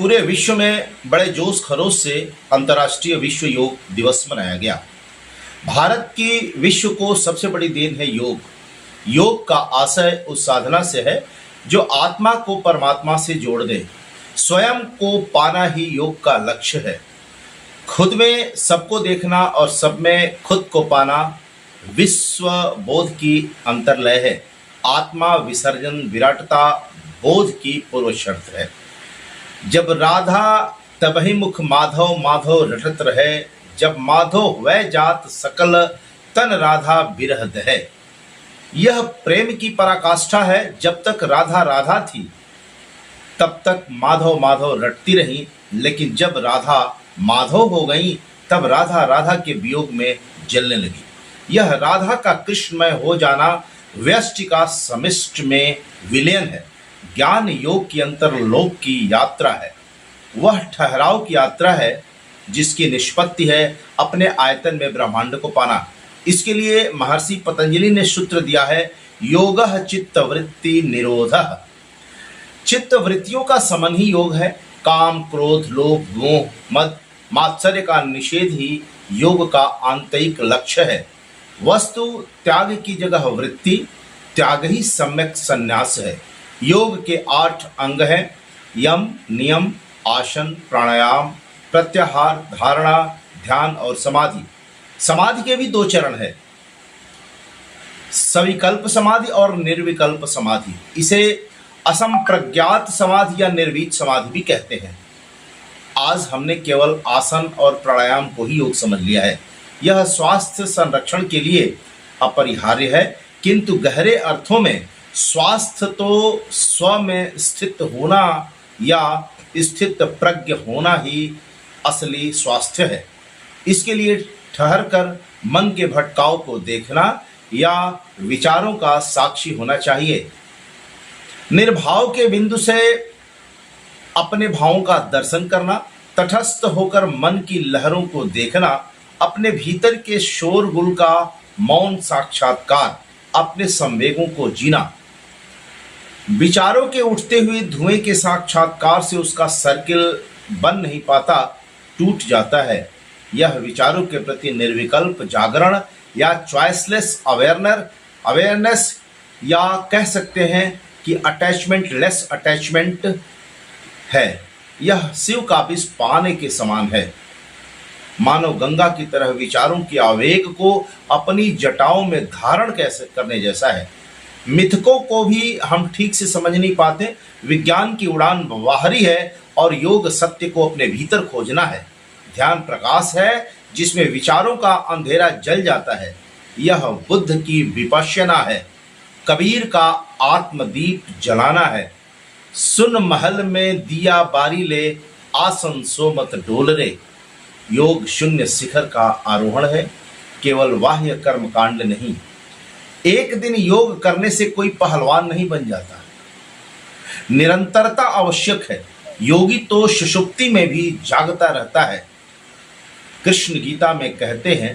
पूरे विश्व में बड़े जोश खरोश से अंतर्राष्ट्रीय विश्व योग दिवस मनाया गया। भारत की विश्व को सबसे बड़ी देन है योग। योग का आशय उस साधना से है जो आत्मा को परमात्मा से जोड़ दे। स्वयं को पाना ही योग का लक्ष्य है। खुद में सबको देखना और सब में खुद को पाना विश्व बोध की अंतर्लय है। आत्मा विसर्जन विराटता बोध की पूर्व शर्त है। जब राधा तबहि मुख माधव माधव रटत रहे, जब माधव वह जात सकल तन राधा बिरहद है। यह प्रेम की पराकाष्ठा है। जब तक राधा राधा थी तब तक माधव माधव रटती रही, लेकिन जब राधा माधव हो गई तब राधा राधा के वियोग में जलने लगी। यह राधा का कृष्णमय हो जाना व्यष्टि का समिष्ट में विलयन है। ज्ञान योग की अंतरलोक की यात्रा है। वह ठहराव की यात्रा है जिसकी निष्पत्ति है अपने आयतन में ब्रह्मांड को पाना। इसके लिए महर्षि पतंजलि ने सूत्र दिया है, योगः चित्तवृत्ति निरोधः। चित्त वृत्तियों का समन ही योग है। काम क्रोध लोभ मोह मद मात्सर्य का निषेध ही योग का आंतरिक लक्ष्य है। वस्तु त्याग की जगह वृत्ति, त्याग ही सम्यक संन्यास है। योग के 8 अंग हैं, यम नियम आसन प्राणायाम प्रत्याहार धारणा ध्यान और समाधि। समाधि के भी 2 चरण है, सविकल्प समाधि और निर्विकल्प समाधि। इसे असंप्रज्ञात समाधि या निर्वीत समाधि भी कहते हैं। आज हमने केवल आसन और प्राणायाम को ही योग समझ लिया है। यह स्वास्थ्य संरक्षण के लिए अपरिहार्य है, किंतु गहरे अर्थों में स्वास्थ्य तो स्व में स्थित होना या स्थित प्रज्ञ होना ही असली स्वास्थ्य है। इसके लिए ठहर कर मन के भटकाव को देखना या विचारों का साक्षी होना चाहिए। निर्भाव के बिंदु से अपने भावों का दर्शन करना, तटस्थ होकर मन की लहरों को देखना, अपने भीतर के शोरगुल का मौन साक्षात्कार, अपने संवेगों को जीना। विचारों के उठते हुए धुएं के साक्षात्कार से उसका सर्किल बन नहीं पाता, टूट जाता है। यह विचारों के प्रति निर्विकल्प जागरण या चॉइसलेस अवेयरनेस या कह सकते हैं कि अटैचमेंट लेस अटैचमेंट है। यह शिव का विष पाने के समान है। मानो गंगा की तरह विचारों के आवेग को अपनी जटाओं में धारण कैसे करने जैसा है। मिथकों को भी हम ठीक से समझ नहीं पाते। विज्ञान की उड़ान बाहरी है और योग सत्य को अपने भीतर खोजना है। ध्यान प्रकाश है जिसमें विचारों का अंधेरा जल जाता है। यह बुद्ध की विपश्यना है। कबीर का आत्मदीप जलाना है। सुन महल में दिया बारी ले, आसन सो मत डोल रे। योग शून्य शिखर का आरोहण है, केवल बाह्य कर्म कांड नहीं। एक दिन योग करने से कोई पहलवान नहीं बन जाता। निरंतरता आवश्यक है। योगी तो सुषुप्ति में भी जागता रहता है। कृष्ण गीता में कहते हैं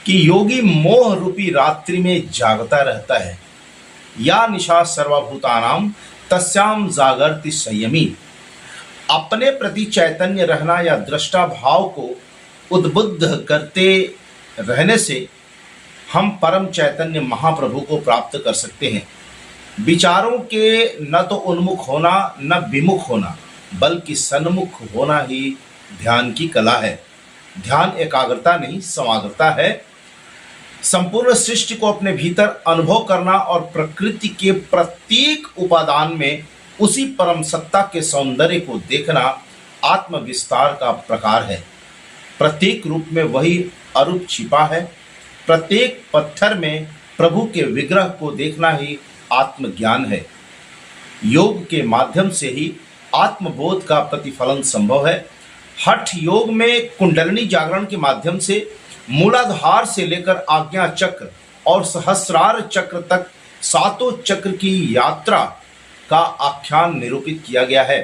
कि योगी मोह रूपी रात्रि में जागता रहता है। या निशा सर्वभूतानाम तस्याम जागर्ति संयमी। अपने प्रति चैतन्य रहना या दृष्टा भाव को उद्बुद्ध करते रहने से हम परम चैतन्य महाप्रभु को प्राप्त कर सकते हैं। विचारों के न तो उन्मुख होना न विमुख होना, बल्कि सन्मुख होना ही ध्यान की कला है। ध्यान एकाग्रता नहीं समाग्रता है। संपूर्ण सृष्टि को अपने भीतर अनुभव करना और प्रकृति के प्रत्येक उपादान में उसी परम सत्ता के सौंदर्य को देखना आत्म विस्तार का प्रकार है। प्रत्येक रूप में वही अरूप छिपा है। प्रत्येक पत्थर में प्रभु के विग्रह को देखना ही आत्मज्ञान है। योग के माध्यम से ही आत्मबोध का प्रतिफलन संभव है। हठ योग में कुंडलिनी जागरण के माध्यम से मूलाधार से लेकर आज्ञा चक्र और सहस्रार चक्र तक 7 चक्र की यात्रा का आख्यान निरूपित किया गया है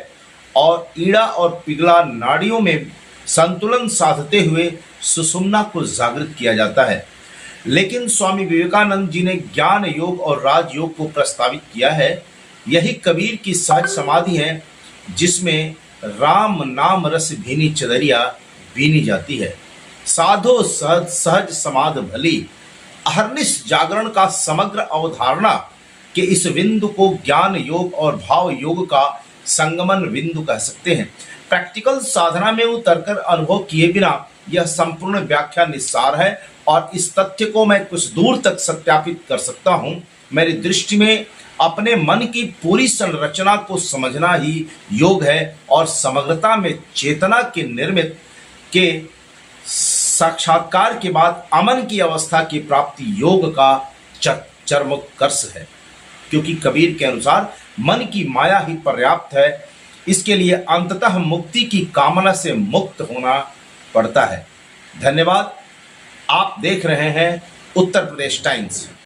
और ईड़ा और पिघला नाड़ियों में संतुलन साधते हुए सुषुम्ना को जागृत किया जाता है। लेकिन स्वामी विवेकानंद जी ने ज्ञान योग और राजयोग को प्रस्तावित किया है। यही कबीर की सहज समाधि है जिसमें राम नाम रस भीनी चदरिया बीनी जाती है। साधो सहज सहज समाध भली, अहर्निश जागरण का समग्र अवधारणा के इस बिंदु को ज्ञान योग और भाव योग का संगमन बिंदु कह सकते हैं। प्रैक्टिकल साधना में उतरकर अनुभव किए बिना यह संपूर्ण व्याख्या निस्सार है और इस तथ्य को मैं कुछ दूर तक सत्यापित कर सकता हूं। मेरी दृष्टि में अपने मन की पूरी संरचना को समझना ही योग है और समग्रता में चेतना के निर्मित के साक्षात्कार के बाद अमन की अवस्था की प्राप्ति योग का चरमोत्कर्ष है। क्योंकि कबीर के अनुसार मन की माया ही पर्याप्त है, इसके लिए अंततः मुक्ति की कामना से मुक्त होना पड़ता है। धन्यवाद। आप देख रहे हैं उत्तर प्रदेश टाइम्स।